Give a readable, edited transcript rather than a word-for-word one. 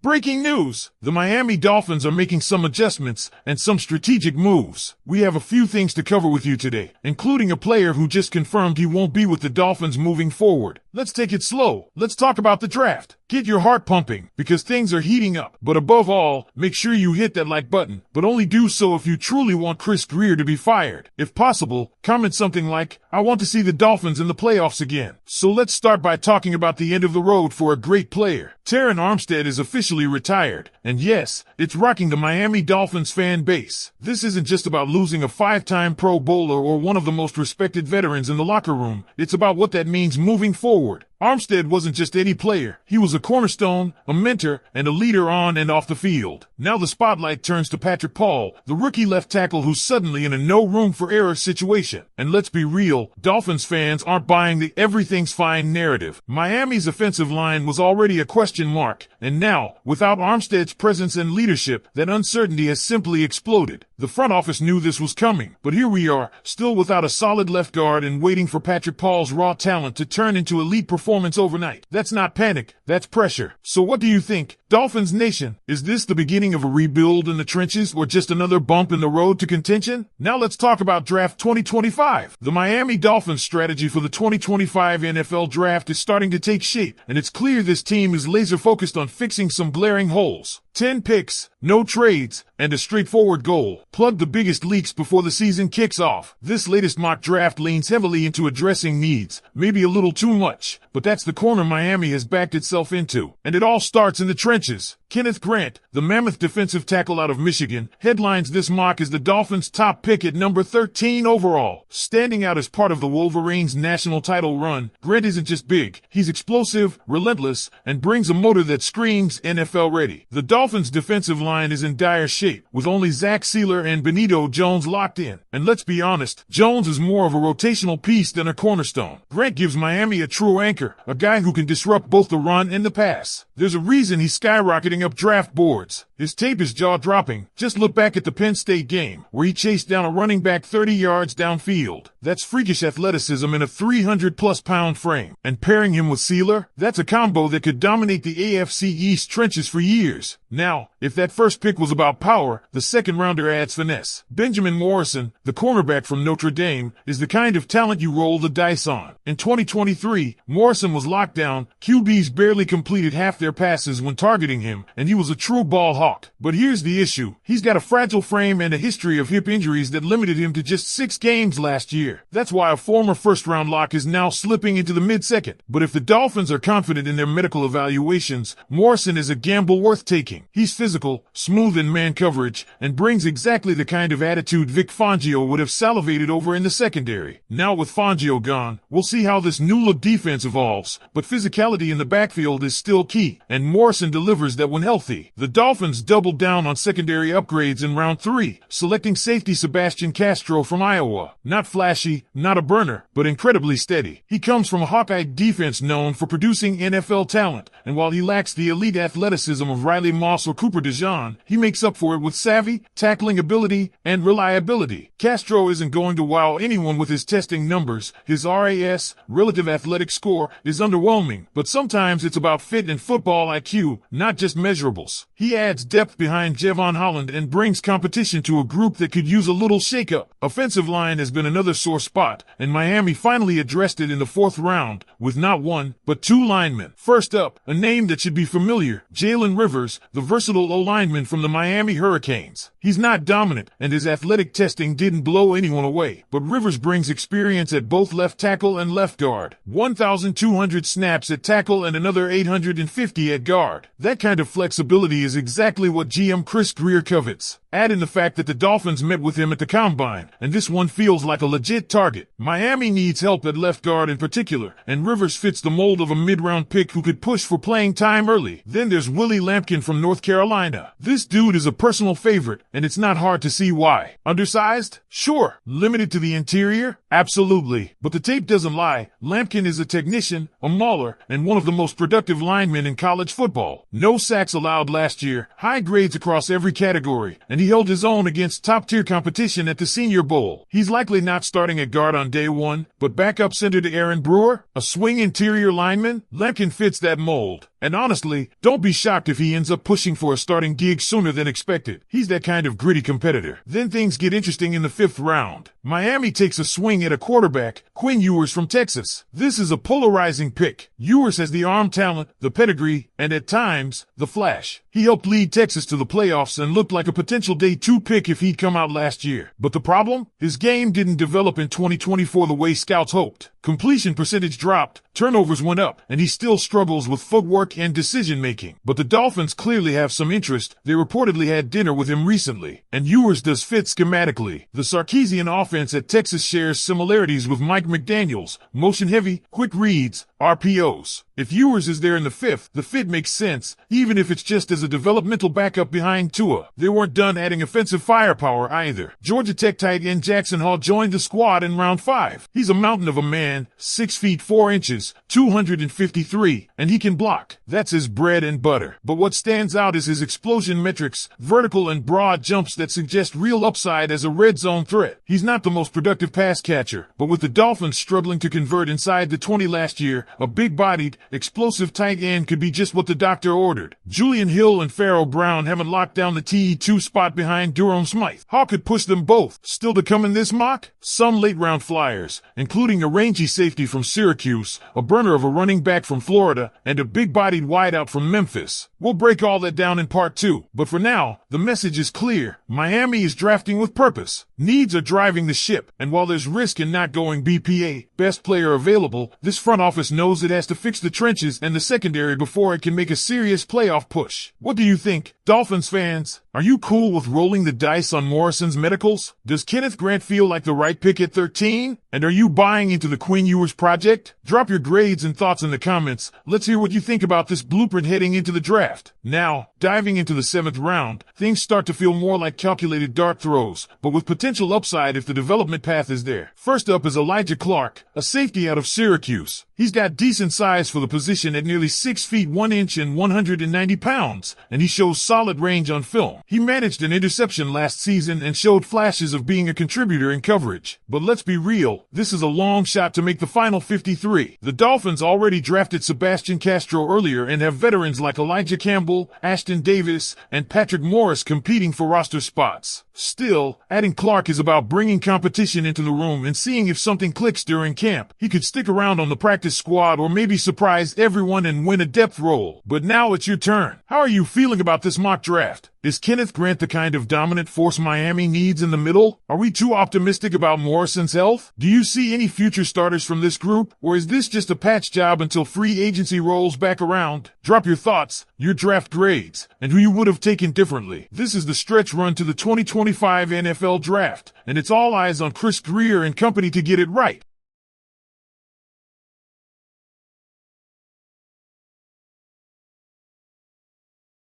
Breaking news! The Miami Dolphins are making some adjustments and some strategic moves. We have a few things to cover with you today, including a player who just confirmed he won't be with the Dolphins moving forward. Let's take it slow. Let's talk about the draft. Get your heart pumping, because things are heating up. But above all, make sure you hit that like button, but only do so if you truly want Chris Grier to be fired. If possible, comment something like, "I want to see the Dolphins in the playoffs again." So let's start by talking about the end of the road for a great player. Taran Armstead is officially retired, and yes, it's rocking the Miami Dolphins fan base. This isn't just about losing a 5-time Pro Bowler or one of the most respected veterans in the locker room. It's about what that means moving forward. Armstead wasn't just any player. He was a cornerstone, a mentor, and a leader on and off the field. Now the spotlight turns to Patrick Paul, the rookie left tackle who's suddenly in a no-room-for-error situation. And let's be real, Dolphins fans aren't buying the everything's fine narrative. Miami's offensive line was already a question mark, and now, without Armstead's presence and leadership, that uncertainty has simply exploded. The front office knew this was coming, but here we are, still without a solid left guard and waiting for Patrick Paul's raw talent to turn into elite performance overnight. That's not panic, that's pressure. So what do you think, Dolphins Nation? Is this the beginning of a rebuild in the trenches or just another bump in the road to contention? Now let's talk about Draft 2025. The Miami Dolphins strategy for the 2025 NFL Draft is starting to take shape, and it's clear this team is laser focused on fixing some glaring holes. 10 picks, no trades, and a straightforward goal. Plug the biggest leaks before the season kicks off. This latest mock draft leans heavily into addressing needs, maybe a little too much, but that's the corner Miami has backed itself into. And it all starts in the trenches. Kenneth Grant, the mammoth defensive tackle out of Michigan, headlines this mock as the Dolphins' top pick at number 13 overall. Standing out as part of the Wolverines' national title run, Grant isn't just big, he's explosive, relentless, and brings a motor that screams NFL ready. The Dolphins' defensive line is in dire shape, with only Zach Sealer and Benito Jones locked in. And let's be honest, Jones is more of a rotational piece than a cornerstone. Grant gives Miami a true anchor, a guy who can disrupt both the run and the pass. There's a reason he's skyrocketing up draft boards. His tape is jaw-dropping. Just look back at the Penn State game, where he chased down a running back 30 yards downfield. That's freakish athleticism in a 300-plus pound frame. And pairing him with Sealer, that's a combo that could dominate the AFC East trenches for years. Now, if that first pick was about power, the second rounder adds finesse. Benjamin Morrison, the cornerback from Notre Dame, is the kind of talent you roll the dice on. In 2023, Morrison was locked down, QBs barely completed half their passes when targeting him, and he was a true ball hawk. But here's the issue. He's got a fragile frame and a history of hip injuries that limited him to just 6 games last year. That's why a former first-round lock is now slipping into the mid-second. But if the Dolphins are confident in their medical evaluations, Morrison is a gamble worth taking. He's physical, smooth in man coverage, and brings exactly the kind of attitude Vic Fangio would have salivated over in the secondary. Now with Fangio gone, we'll see how this new-look defense evolves, but physicality in the backfield is still key, and Morrison delivers that when healthy. The Dolphins doubled down on secondary upgrades in round 3, selecting safety Sebastian Castro from Iowa. Not flashy, not a burner, but incredibly steady. He comes from a Hawkeye defense known for producing NFL talent, and while he lacks the elite athleticism of Riley Moss or Cooper DeJean, he makes up for it with savvy, tackling ability, and reliability. Castro isn't going to wow anyone with his testing numbers. His RAS, relative athletic score, is underwhelming, but sometimes it's about fit and football IQ, not just measurables. He adds depth behind Jevon Holland and brings competition to a group that could use a little shakeup. Offensive line has been another sore spot, and Miami finally addressed it in the 4th round, with not one, but 2 linemen. First up, a name that should be familiar, Jalen Rivers, the versatile O-lineman from the Miami Hurricanes. He's not dominant, and his athletic testing didn't blow anyone away, but Rivers brings experience at both left tackle and left guard. 1,200 snaps at tackle and another 850 at guard. That kind of flexibility is exactly what GM Chris Grier covets. Add in the fact that the Dolphins met with him at the Combine, and this one feels like a legit target. Miami needs help at left guard in particular, and Rivers fits the mold of a mid-round pick who could push for playing time early. Then there's Willie Lampkin from North Carolina. This dude is a personal favorite, and it's not hard to see why. Undersized? Sure. Limited to the interior? Absolutely. But the tape doesn't lie. Lampkin is a technician, a mauler, and one of the most productive linemen in college football. No sacks allowed last year, high grades across every category, and he held his own against top-tier competition at the Senior Bowl. He's likely not starting at guard on day one, but backup center to Aaron Brewer, a swing interior lineman, Lampkin fits that mold. And honestly, don't be shocked if he ends up pushing for a starting gig sooner than expected. He's that kind of gritty competitor. Then things get interesting in the 5th round. Miami takes a swing at a quarterback, Quinn Ewers from Texas. This is a polarizing pick. Ewers has the arm talent, the pedigree, and at times, the flash. He helped lead Texas to the playoffs and looked like a potential day 2 pick if he'd come out last year. But the problem? His game didn't develop in 2024 the way scouts hoped. Completion percentage dropped, turnovers went up, and he still struggles with footwork and decision-making. But the Dolphins clearly have some interest. They reportedly had dinner with him recently. And Ewers does fit schematically. The Sarkisian offense at Texas shares similarities with Mike McDaniel's, motion-heavy, quick reads, RPOs. If Ewers is there in the 5th, the fit makes sense, even if it's just as a developmental backup behind Tua. They weren't done adding offensive firepower either. Georgia Tech tight end Jackson Hall joined the squad in round 5. He's a mountain of a man, 6 feet 4 inches, 253, and he can block. That's his bread and butter. But what stands out is his explosion metrics, vertical and broad jumps that suggest real upside as a red zone threat. He's not the most productive pass catcher, but with the Dolphins struggling to convert inside the 20 last year, a big-bodied, explosive tight end could be just what the doctor ordered. Julian Hill and Pharaoh Brown haven't locked down the TE2 spot behind Durham Smythe. Hall could push them both. Still to come in this mock? Some late-round flyers, including a rangy safety from Syracuse, a burner of a running back from Florida, and a big-bodied wideout from Memphis. We'll break all that down in part 2. But for now, the message is clear. Miami is drafting with purpose. Needs are driving the ship, and while there's risk in not going BPA, best player available, this front office knows it has to fix the trenches and the secondary before it can make a serious playoff push. What do you think, Dolphins fans? Are you cool with rolling the dice on Morrison's medicals? Does Kenneth Grant feel like the right pick at 13? And are you buying into the Quinn Ewers project? Drop your grades and thoughts in the comments. Let's hear what you think about this blueprint heading into the draft. Now, diving into the 7th round, things start to feel more like calculated dart throws, but with potential upside if the development path is there. First up is Elijah Clark, a safety out of Syracuse. He's got decent size for the position at nearly 6 feet 1 inch and 190 pounds, and he shows solid range on film. He managed an interception last season and showed flashes of being a contributor in coverage. But let's be real, this is a long shot to make the final 53. The Dolphins already drafted Sebastian Castro earlier and have veterans like Elijah Campbell, Ashton Davis, and Patrick Morris competing for roster spots. Still, adding Clark is about bringing competition into the room and seeing if something clicks during camp. He could stick around on the practice squad or maybe surprise everyone and win a depth role. But now it's your turn. How are you feeling about this mock draft? Is Kenneth Grant the kind of dominant force Miami needs in the middle? Are we too optimistic about Morrison's health? Do you see any future starters from this group? Or is this just a patch job until free agency rolls back around? Drop your thoughts, your draft grades, and who you would have taken differently. This is the stretch run to the 2025 NFL Draft, and it's all eyes on Chris Greer and company to get it right.